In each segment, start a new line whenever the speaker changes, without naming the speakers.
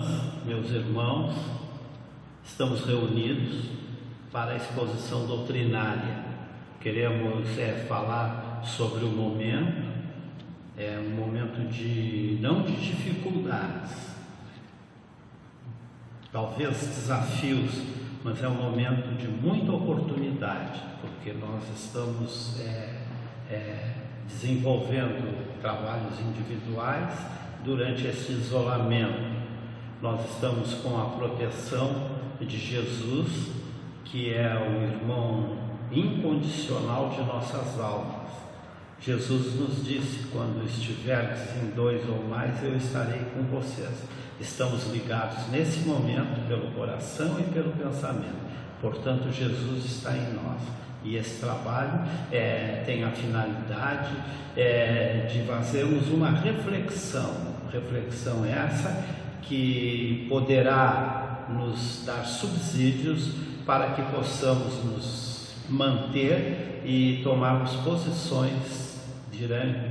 irmãs, meus irmãos, estamos reunidos para a exposição doutrinária. Queremos falar sobre o momento, um momento não de dificuldades, talvez desafios, mas é um momento de muita oportunidade, porque nós estamos desenvolvendo trabalhos individuais durante esse isolamento. Nós estamos com a proteção de Jesus, que é o irmão incondicional de nossas almas. Jesus nos disse: quando estiverdes em 2 ou mais, eu estarei com vocês. Estamos ligados nesse momento pelo coração e pelo pensamento. Portanto, Jesus está em nós. E esse trabalho tem a finalidade de fazermos uma reflexão essa que poderá nos dar subsídios para que possamos nos manter e tomarmos posições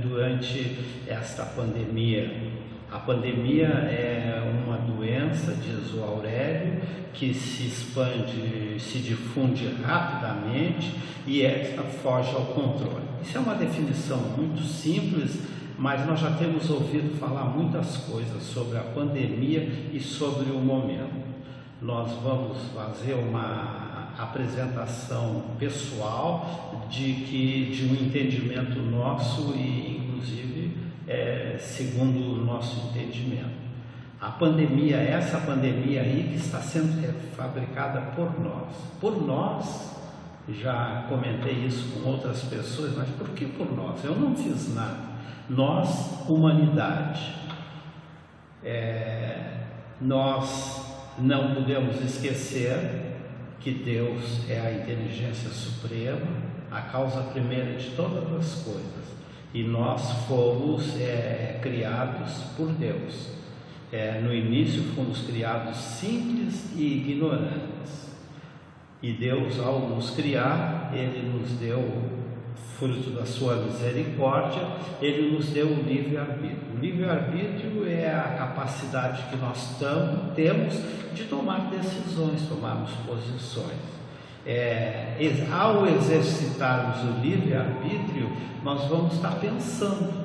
durante esta pandemia. A pandemia é uma doença, diz o Aurélio, que se expande, se difunde rapidamente e esta foge ao controle. Isso é uma definição muito simples, mas nós já temos ouvido falar muitas coisas sobre a pandemia e sobre o momento. Nós vamos fazer uma apresentação pessoal de um entendimento nosso e, inclusive, segundo o nosso entendimento. A pandemia, essa pandemia aí que está sendo fabricada por nós, já comentei isso com outras pessoas, mas por que por nós? Eu não fiz nada. Nós, humanidade, nós não podemos esquecer que Deus é a inteligência suprema, a causa primeira de todas as coisas, e nós fomos criados por Deus. No início fomos criados simples e ignorantes, e Deus, ao nos criar, Ele nos deu, fruto da sua misericórdia, Ele nos deu o livre-arbítrio. O livre-arbítrio é a capacidade que nós temos de tomar decisões, tomarmos posições. Ao exercitarmos o livre-arbítrio, nós vamos estar pensando.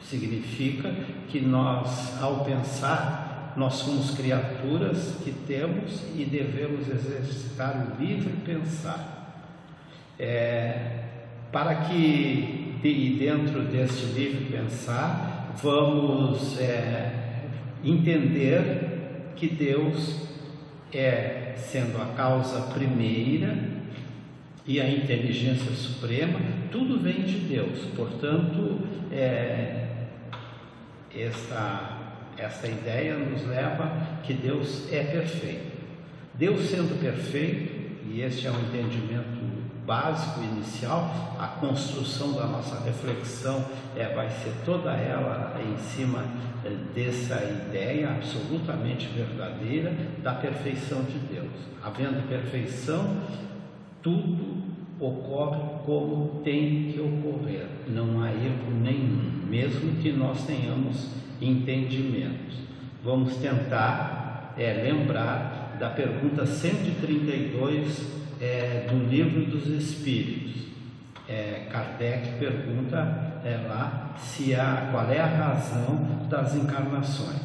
Significa que nós, ao pensar, nós somos criaturas que temos e devemos exercitar o livre pensar. Para que, dentro deste livre pensar, vamos entender que Deus sendo a causa primeira e a inteligência suprema, tudo vem de Deus. Portanto, esta ideia nos leva que Deus é perfeito. Deus sendo perfeito, e este é um entendimento básico, inicial, a construção da nossa reflexão vai ser toda ela em cima dessa ideia absolutamente verdadeira da perfeição de Deus. Havendo perfeição, tudo ocorre como tem que ocorrer, não há erro nenhum, mesmo que nós tenhamos entendimentos. Vamos tentar lembrar da pergunta 132 do Livro dos Espíritos. Kardec pergunta lá qual é a razão das encarnações,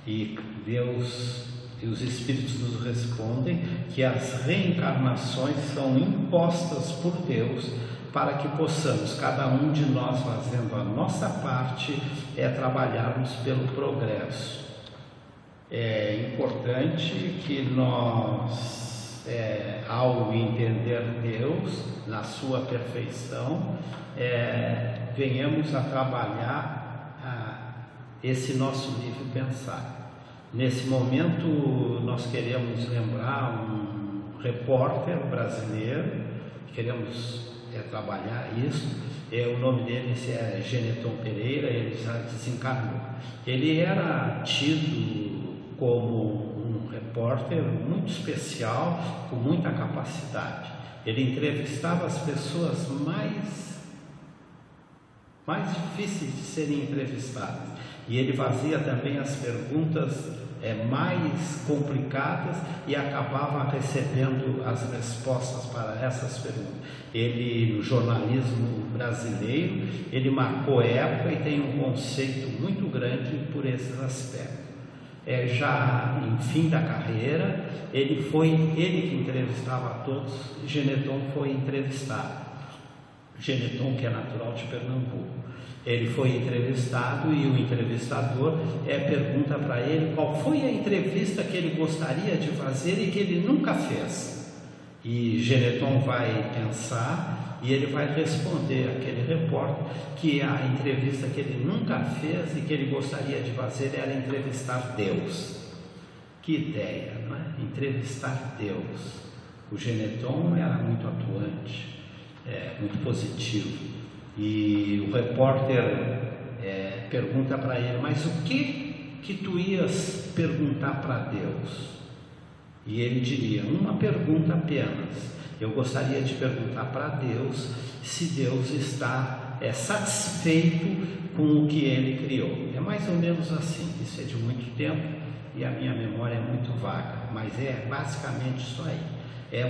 e Deus e os Espíritos nos respondem que as reencarnações são impostas por Deus para que possamos, cada um de nós fazendo a nossa parte, trabalharmos pelo progresso. É importante que nós, ao entender Deus na sua perfeição, venhamos a trabalhar esse nosso livre pensar. Nesse momento, nós queremos lembrar um repórter brasileiro, queremos trabalhar isso. O nome dele é Geneton Pereira, ele já desencarnou. Ele era tido como um repórter muito especial, com muita capacidade. Ele entrevistava as pessoas mais difíceis de serem entrevistadas, e ele fazia também as perguntas mais complicadas e acabava recebendo as respostas para essas perguntas. Ele, no jornalismo brasileiro, ele marcou época e tem um conceito muito grande por esses aspectos. Já em fim da carreira, ele que entrevistava a todos. Geneton foi entrevistado. Geneton, que é natural de Pernambuco, ele foi entrevistado e o entrevistador pergunta para ele qual foi a entrevista que ele gostaria de fazer e que ele nunca fez. E Geneton vai pensar e ele vai responder àquele repórter que a entrevista que ele nunca fez e que ele gostaria de fazer era entrevistar Deus. Que ideia, não é? Entrevistar Deus. O Geneton era muito atuante, muito positivo. E o repórter pergunta para ele: mas o que tu ias perguntar para Deus? E ele diria: uma pergunta apenas. Eu gostaria de perguntar para Deus se Deus está satisfeito com o que Ele criou. É mais ou menos assim. Isso é de muito tempo e a minha memória é muito vaga, mas é basicamente isso aí.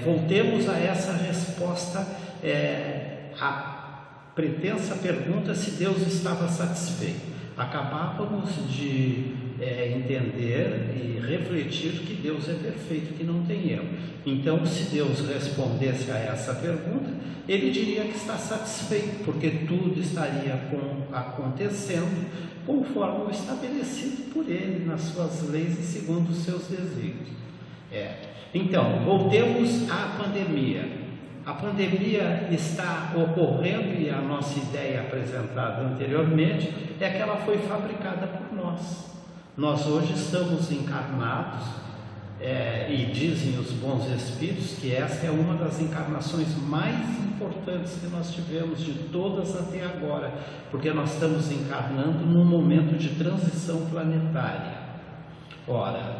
Voltemos a essa resposta, a pretensa pergunta se Deus estava satisfeito. Acabávamos de entender e refletir que Deus é perfeito, que não tem erro. Então, se Deus respondesse a essa pergunta, Ele diria que está satisfeito, porque tudo estaria acontecendo conforme o estabelecido por Ele nas suas leis e segundo os seus desígnios. Então, voltemos à pandemia. A pandemia está ocorrendo e a nossa ideia apresentada anteriormente é que ela foi fabricada por nós. Nós hoje estamos encarnados e dizem os bons espíritos que essa é uma das encarnações mais importantes que nós tivemos de todas até agora, porque nós estamos encarnando num momento de transição planetária. Ora,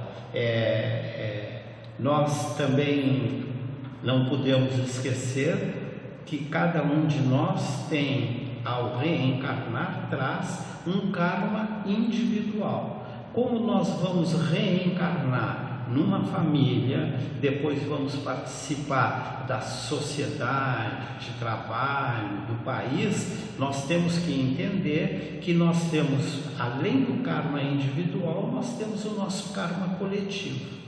nós também não podemos esquecer que cada um de nós tem, ao reencarnar, traz um karma individual. Como nós vamos reencarnar numa família, depois vamos participar da sociedade, de trabalho, do país, nós temos que entender que nós temos, além do karma individual, nós temos o nosso karma coletivo.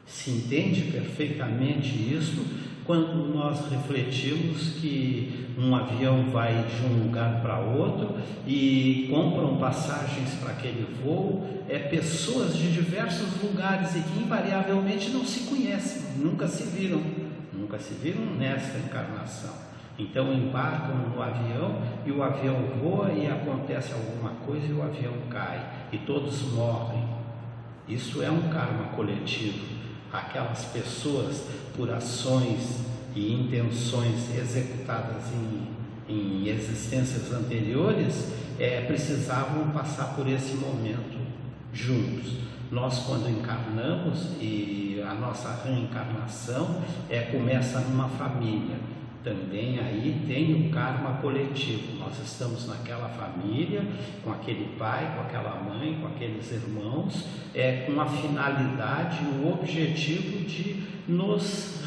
Se entende perfeitamente isso quando nós refletimos que um avião vai de um lugar para outro e compram passagens para aquele voo, pessoas de diversos lugares e que invariavelmente não se conhecem, nunca se viram nesta encarnação. Então embarcam no avião e o avião voa e acontece alguma coisa e o avião cai e todos morrem. Isso é um karma coletivo. Aquelas pessoas, por ações e intenções executadas em existências anteriores, precisavam passar por esse momento juntos. Nós, quando encarnamos, e a nossa reencarnação começa numa família, também aí tem o karma coletivo. Nós estamos naquela família, com aquele pai, com aquela mãe, com aqueles irmãos, com a finalidade, o objetivo de nos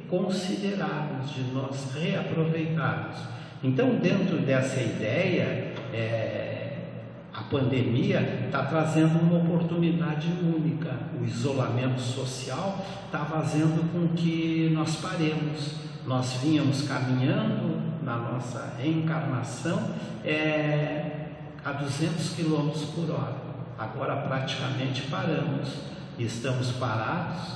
reconsiderarmos, de nós reaproveitarmos. Então, dentro dessa ideia, a pandemia está trazendo uma oportunidade única. O isolamento social está fazendo com que nós paremos. Nós vínhamos caminhando na nossa reencarnação a 200 km por hora. Agora praticamente paramos. Estamos parados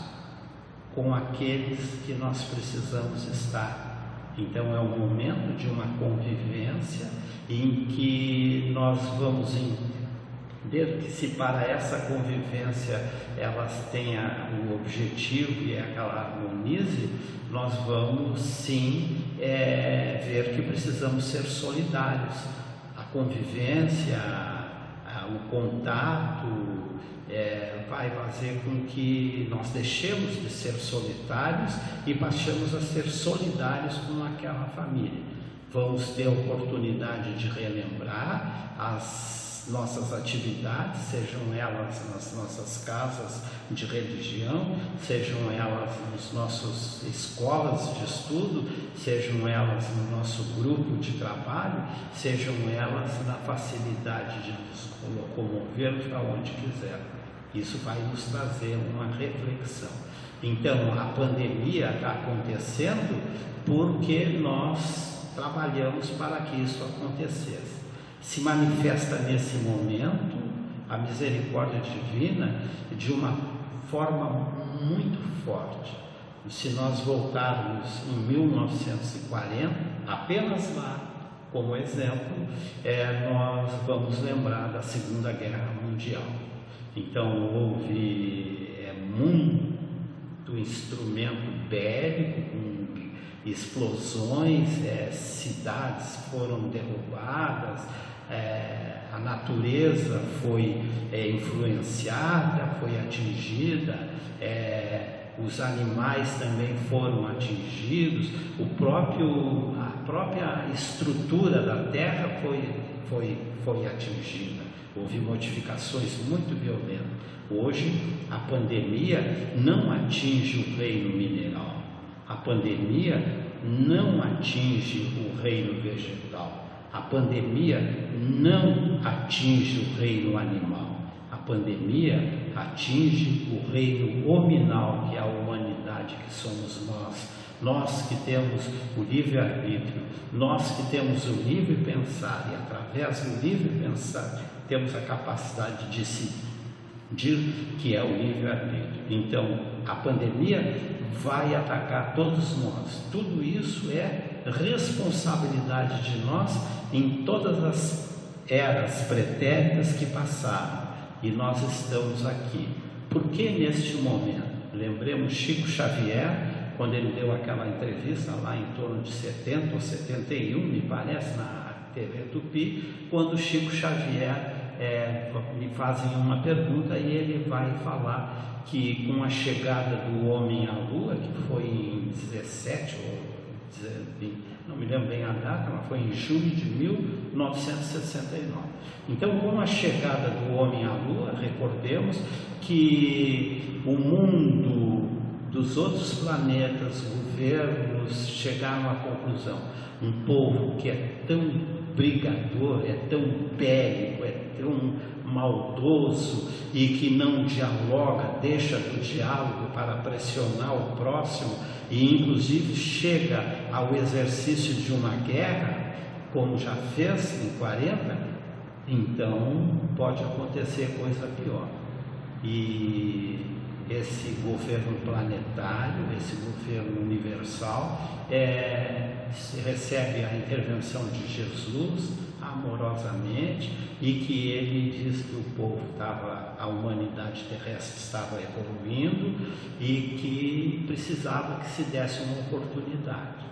com aqueles que nós precisamos estar. Então é um momento de uma convivência em que nós vamos entender que, se para essa convivência elas tenham o objetivo e aquela harmonize, nós vamos sim ver que precisamos ser solidários. A convivência, o contato vai fazer com que nós deixemos de ser solitários e passemos a ser solidários com aquela família. Vamos ter a oportunidade de relembrar as nossas atividades, sejam elas nas nossas casas de religião, sejam elas nas nossas escolas de estudo, sejam elas no nosso grupo de trabalho, sejam elas na facilidade de nos locomover para onde quiser. Isso vai nos trazer uma reflexão. Então, a pandemia está acontecendo porque nós trabalhamos para que isso acontecesse. Se manifesta nesse momento a misericórdia divina de uma forma muito forte. Se nós voltarmos em 1940, apenas lá, como exemplo, nós vamos lembrar da Segunda Guerra Mundial. Então houve muito instrumento bélico, com explosões, cidades foram derrubadas, a natureza foi influenciada, foi atingida, os animais também foram atingidos, a própria estrutura da terra foi atingida. Houve modificações muito violentas. Hoje a pandemia não atinge o reino mineral, a pandemia não atinge o reino vegetal, a pandemia não atinge o reino animal, a pandemia atinge o reino hominal, que é a humanidade, que somos nós que temos o livre-arbítrio, nós que temos o livre pensar, e através do livre pensar temos a capacidade de decidir, que é o livre-arbítrio. Então a pandemia vai atacar todos nós. Tudo isso é responsabilidade de nós em todas as eras pretéritas que passaram, e nós estamos aqui. Por que neste momento? Lembremos Chico Xavier, quando ele deu aquela entrevista lá em torno de 70 ou 71, me parece, na TV Tupi, quando Chico Xavier lhe fazem uma pergunta e ele vai falar que com a chegada do homem à Lua, que foi em 17 ou não me lembro bem a data, mas foi em junho de 1969. Então, com a chegada do homem à Lua, recordemos que o mundo dos outros planetas, governos, chegaram à conclusão: um povo que é tão brigador, é tão bélico, é tão maldoso e que não dialoga, deixa do diálogo para pressionar o próximo e inclusive chega ao exercício de uma guerra, como já fez em 40, então pode acontecer coisa pior. E esse governo planetário, esse governo universal, recebe a intervenção de Jesus amorosamente, e que ele diz que o povo a humanidade terrestre estava evoluindo e que precisava que se desse uma oportunidade.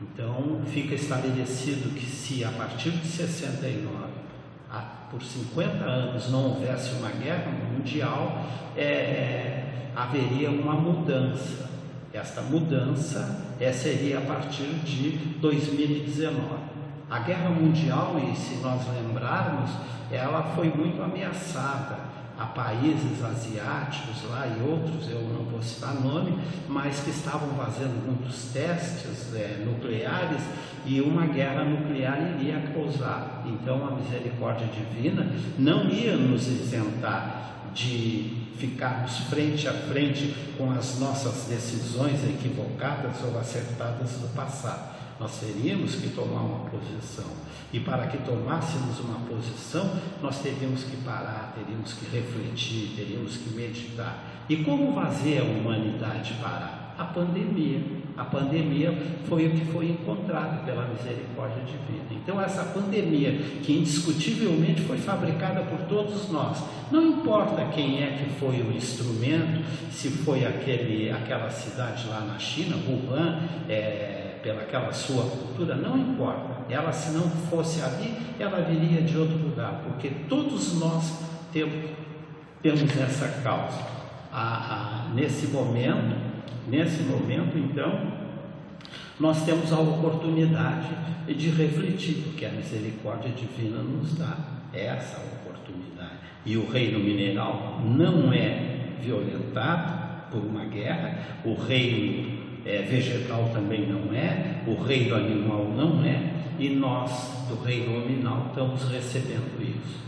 Então fica estabelecido que se a partir de 69, por 50 anos não houvesse uma guerra mundial, haveria uma mudança. Esta mudança seria a partir de 2019. A guerra mundial, e se nós lembrarmos, ela foi muito ameaçada a países asiáticos lá e outros, eu não vou citar nome, mas que estavam fazendo muitos testes nucleares, e uma guerra nuclear iria causar. Então a misericórdia divina não ia nos isentar de ficarmos frente a frente com as nossas decisões equivocadas ou acertadas do passado. Nós teríamos que tomar uma posição, e para que tomássemos uma posição, nós teríamos que parar, teríamos que refletir, teríamos que meditar. E como fazer a humanidade parar? A pandemia. A pandemia foi o que foi encontrado pela misericórdia divina. Então essa pandemia, que indiscutivelmente foi fabricada por todos nós, não importa quem é que foi o instrumento, se foi aquela cidade lá na China, Wuhan, pelaquela sua cultura, não importa. Ela, se não fosse ali, ela viria de outro lugar, porque todos nós temos essa causa. Nesse momento, então, nós temos a oportunidade de refletir, porque a misericórdia divina nos dá essa oportunidade. E o reino mineral não é violentado por uma guerra, o reino vegetal também não é, o reino animal não é, e nós do reino nominal estamos recebendo isso.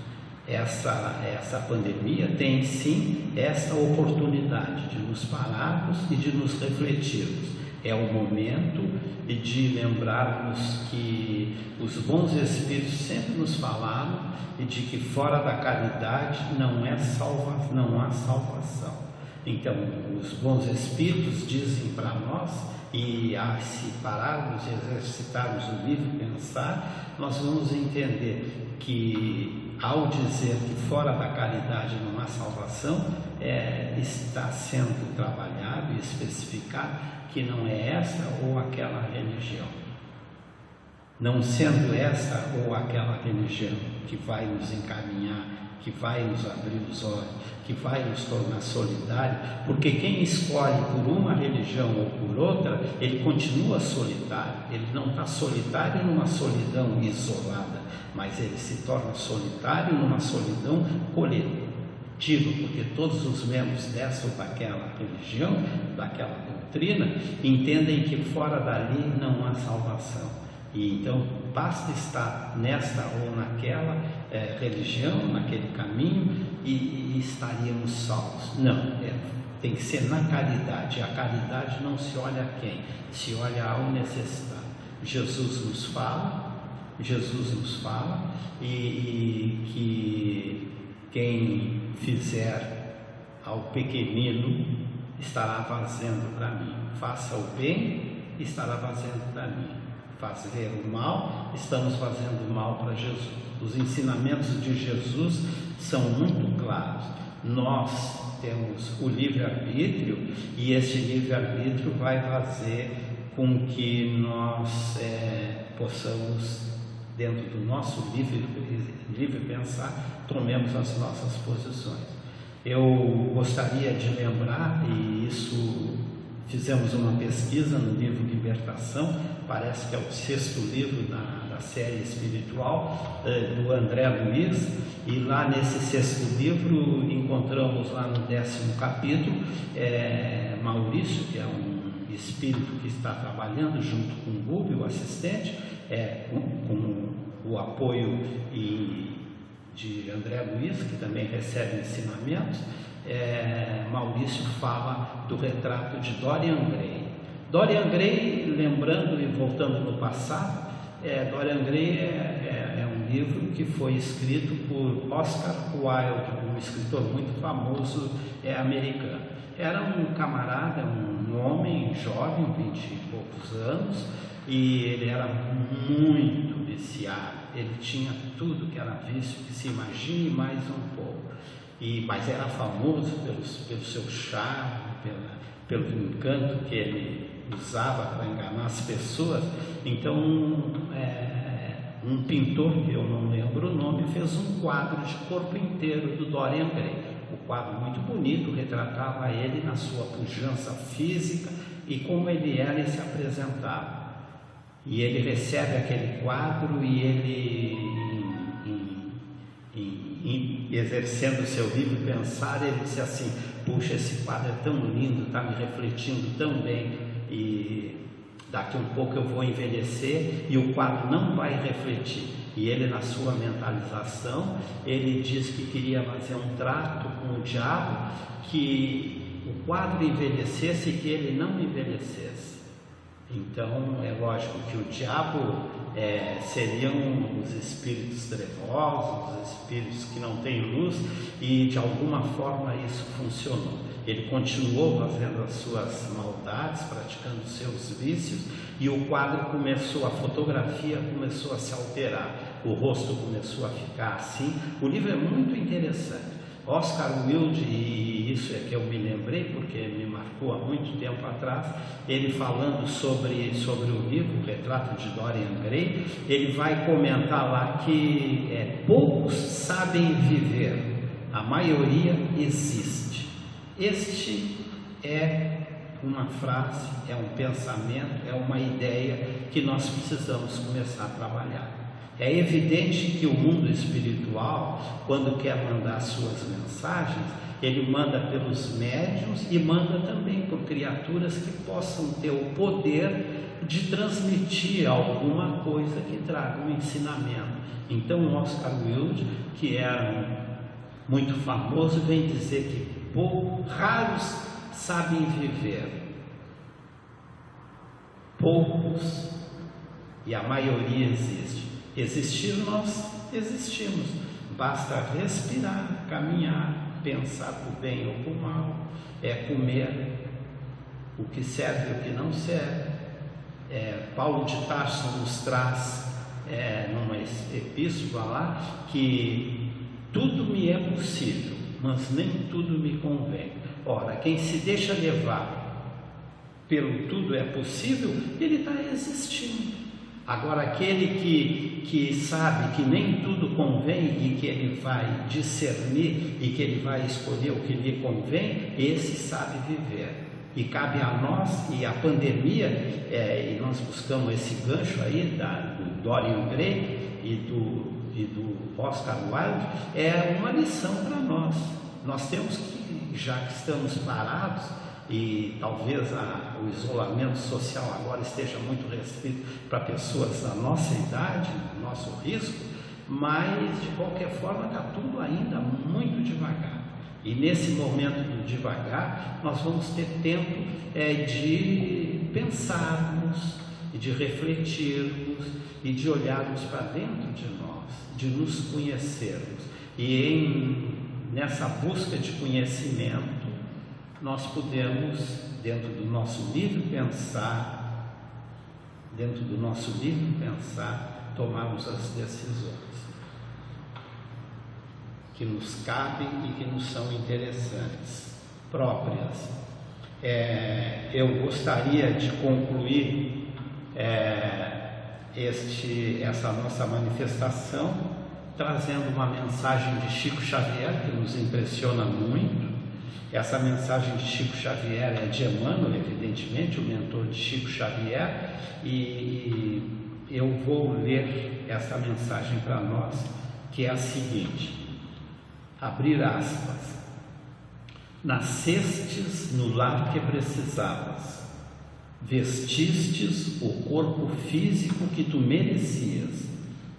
Essa pandemia tem sim essa oportunidade de nos pararmos e de nos refletirmos. É o momento de lembrarmos que os bons espíritos sempre nos falaram e de que fora da caridade não há salvação. Então, os bons espíritos dizem para nós, e se pararmos e exercitarmos o livre pensar, nós vamos entender que, ao dizer que fora da caridade não há salvação, está sendo trabalhado e especificado que não é essa ou aquela religião. Não sendo essa ou aquela religião que vai nos encaminhar, que vai nos abrir os olhos, que vai nos tornar solidários, porque quem escolhe por uma religião ou por outra, ele continua solitário, ele não está solitário numa solidão isolada, mas ele se torna solitário numa solidão coletiva, porque todos os membros dessa ou daquela religião, daquela doutrina, entendem que fora dali não há salvação. E então basta estar nesta ou naquela religião, naquele caminho, e estaríamos salvos. Não, tem que ser na caridade. A caridade não se olha a quem, se olha ao necessitado. Jesus nos fala, e que quem fizer ao pequenino estará fazendo para mim. Faça o bem, estará fazendo para mim. Fazer o mal, estamos fazendo mal para Jesus. Os ensinamentos de Jesus são muito claros. Nós temos o livre-arbítrio, e esse livre-arbítrio vai fazer com que nós possamos, dentro do nosso livre pensar, tomemos as nossas posições. Eu gostaria de lembrar, e isso fizemos uma pesquisa no livro Libertação, parece que é o 6º livro da série espiritual, do André Luiz, e lá nesse 6º livro encontramos lá no 10º capítulo Maurício, que é um espírito que está trabalhando junto com o Rubio, o assistente, com o apoio de André Luiz, que também recebe ensinamentos. Maurício fala do retrato de Dorian Gray. Dorian Gray, lembrando e voltando no passado, Dorian Gray é um livro que foi escrito por Oscar Wilde, um escritor muito famoso americano. Era um camarada, um homem jovem, 20 e poucos anos, e ele era muito viciado. Ele tinha tudo que era vício, que se imagine, mais um pouco. Mas era famoso pelo seu charme, pelo encanto que ele usava para enganar as pessoas. Então, um pintor, que eu não lembro o nome, fez um quadro de corpo inteiro do Dorian Gray. O quadro muito bonito, retratava ele na sua pujança física e como ele era e se apresentava. E ele recebe aquele quadro e ele, exercendo o seu livre pensar, ele disse assim: puxa, esse quadro é tão lindo, está me refletindo tão bem, e daqui um pouco eu vou envelhecer e o quadro não vai refletir. E ele, na sua mentalização, ele diz que queria fazer um trato com o diabo, que o quadro envelhecesse e que ele não envelhecesse. Então é lógico que o diabo seriam os espíritos trevosos, os espíritos que não têm luz, e de alguma forma isso funcionou. Ele continuou fazendo as suas maldades, praticando os seus vícios, e o quadro começou, a fotografia começou a se alterar, o rosto começou a ficar assim. O livro é muito interessante. Oscar Wilde, e isso é que eu me lembrei porque me marcou há muito tempo atrás, ele falando sobre o livro, o retrato de Dorian Gray, ele vai comentar lá que poucos sabem viver, a maioria existe. Este é uma frase, é um pensamento, é uma ideia que nós precisamos começar a trabalhar. É evidente que o mundo espiritual, quando quer mandar suas mensagens, ele manda pelos médiuns e manda também por criaturas que possam ter o poder de transmitir alguma coisa que traga um ensinamento. Então o Oscar Wilde, que era muito famoso, vem dizer que raros sabem viver, poucos, e a maioria existe. Existir, nós existimos, basta respirar, caminhar, pensar para o bem ou para o mal, comer o que serve e o que não serve. Paulo de Tarso nos traz numa epístola lá que tudo me é possível, mas nem tudo me convém. Ora, quem se deixa levar pelo tudo é possível, ele está existindo. Agora, aquele que sabe que nem tudo convém e que ele vai discernir e que ele vai escolher o que lhe convém, esse sabe viver. E cabe a nós, e a pandemia, e nós buscamos esse gancho aí do Dorian Gray e do Oscar Wilde, é uma lição para nós. Nós temos que, já que estamos parados, e talvez o isolamento social agora esteja muito restrito para pessoas da nossa idade, do nosso risco, mas de qualquer forma está tudo ainda muito devagar. E nesse momento do devagar, nós vamos ter tempo de pensarmos, de refletirmos e de olharmos para dentro de nós, de nos conhecermos. E nessa busca de conhecimento, nós podemos, dentro do nosso livre pensar, tomarmos as decisões que nos cabem e que nos são interessantes, próprias. Eu gostaria de concluir essa nossa manifestação trazendo uma mensagem de Chico Xavier que nos impressiona muito. Essa mensagem de Chico Xavier é de Emmanuel, evidentemente, o mentor de Chico Xavier, e eu vou ler essa mensagem para nós, que é a seguinte, abrir aspas: nascestes no lar que precisavas, vestistes o corpo físico que tu merecias,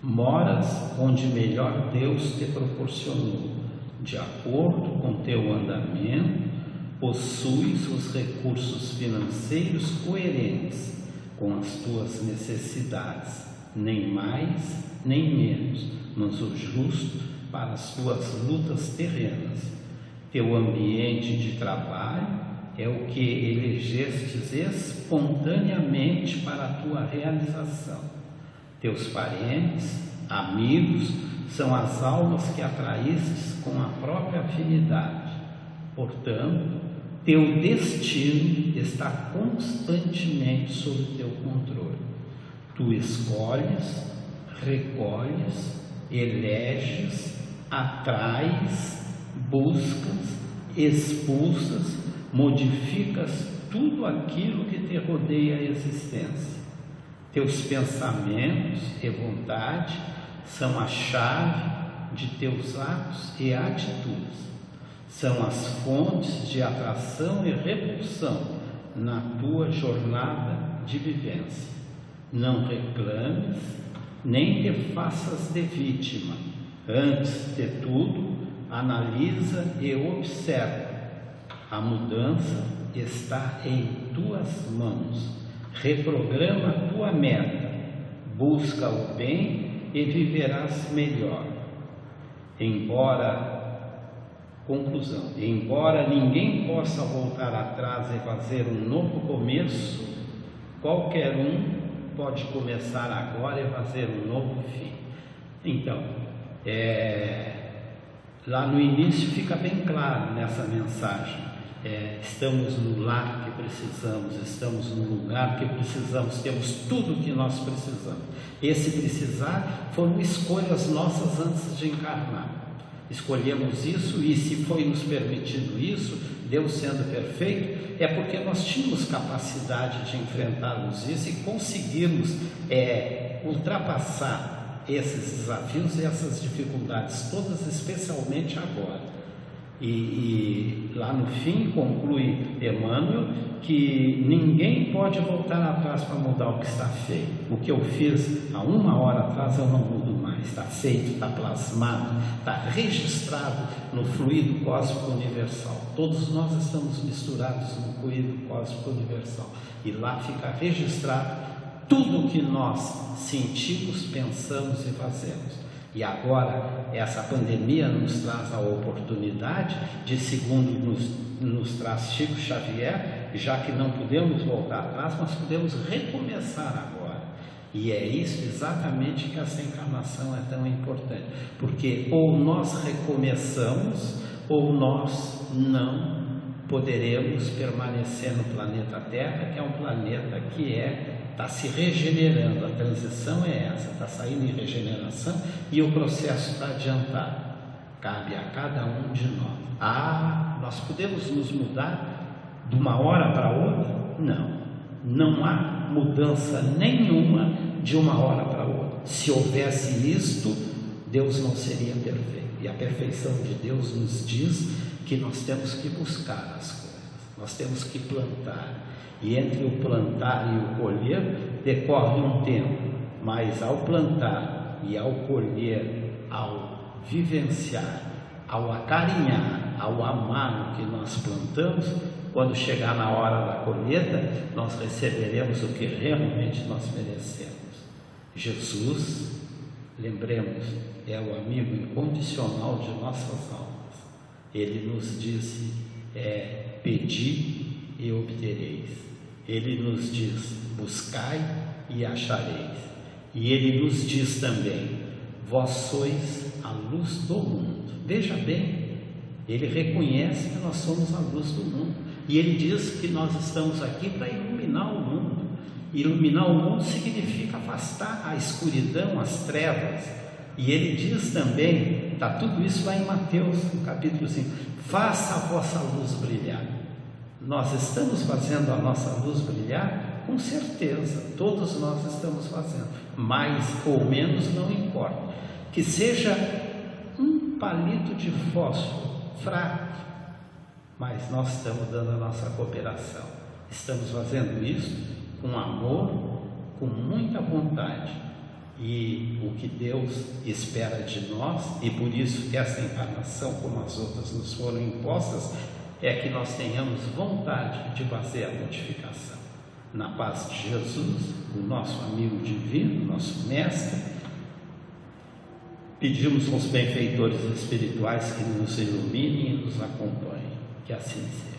moras onde melhor Deus te proporcionou, de acordo com teu andamento, possuis os recursos financeiros coerentes com as tuas necessidades, nem mais nem menos, mas o justo para as tuas lutas terrenas. Teu ambiente de trabalho é o que elegestes espontaneamente para a tua realização. Teus parentes, amigos, são as almas que atraístes com a própria afinidade. Portanto, teu destino está constantemente sob teu controle. Tu escolhes, recolhes, eleges, atrais, buscas, expulsas, modificas tudo aquilo que te rodeia a existência. Teus pensamentos e vontade são a chave de teus atos e atitudes, são as fontes de atração e repulsão na tua jornada de vivência. Não reclames, nem te faças de vítima. Antes de tudo, analisa e observa. A mudança está em tuas mãos. Reprograma a tua meta, busca o bem e viverás melhor. Conclusão, embora ninguém possa voltar atrás e fazer um novo começo, qualquer um pode começar agora e fazer um novo fim. Então, lá no início fica bem claro nessa mensagem. Estamos no lar que precisamos, estamos no lugar que precisamos, temos tudo o que nós precisamos. Esse precisar foram escolhas nossas antes de encarnar. Escolhemos isso, e se foi nos permitido isso, Deus sendo perfeito, é porque nós tínhamos capacidade de enfrentarmos isso e conseguirmos ultrapassar esses desafios e essas dificuldades todas, especialmente agora. E lá no fim conclui Emmanuel que ninguém pode voltar atrás para mudar o que está feito. O que eu fiz há 1 hora atrás eu não mudo mais, está feito, está plasmado, está registrado no fluido cósmico universal. Todos nós estamos misturados no fluido cósmico universal e lá fica registrado tudo o que nós sentimos, pensamos e fazemos. E agora essa pandemia nos traz a oportunidade de, segundo nos traz Chico Xavier, já que não podemos voltar atrás, nós podemos recomeçar agora. E é isso exatamente que essa encarnação é tão importante, porque ou nós recomeçamos ou nós não poderemos permanecer no planeta Terra, que é um planeta que está se regenerando. A transição é essa, está saindo em regeneração e o processo está adiantado. Cabe a cada um de nós. Nós podemos nos mudar de uma hora para outra? Não há mudança nenhuma de uma hora para outra. Se houvesse isto, Deus não seria perfeito. E a perfeição de Deus nos diz que nós temos que buscar as coisas, nós temos que plantar. E entre o plantar e o colher decorre um tempo, mas ao plantar e ao colher, ao vivenciar, ao acarinhar, ao amar o que nós plantamos, quando chegar na hora da colheita, nós receberemos o que realmente nós merecemos. Jesus, lembremos, é o amigo incondicional de nossas almas. Ele nos disse, pedi e obtereis. Ele nos diz, buscai e achareis. E ele nos diz também, vós sois a luz do mundo. Veja bem, ele reconhece que nós somos a luz do mundo. E ele diz que nós estamos aqui para iluminar o mundo. Iluminar o mundo significa afastar a escuridão, as trevas. E ele diz também, tudo isso lá em Mateus, no capítulo 5, faça a vossa luz brilhar. Nós estamos fazendo a nossa luz brilhar? Com certeza, todos nós estamos fazendo, mais ou menos não importa, que seja um palito de fósforo fraco, mas nós estamos dando a nossa cooperação, estamos fazendo isso com amor, com muita vontade, e o que Deus espera de nós, e por isso que essa encarnação, como as outras nos foram impostas, é que nós tenhamos vontade de fazer a modificação. Na paz de Jesus, o nosso amigo divino, nosso mestre, pedimos aos benfeitores espirituais que nos iluminem e nos acompanhem, que assim seja.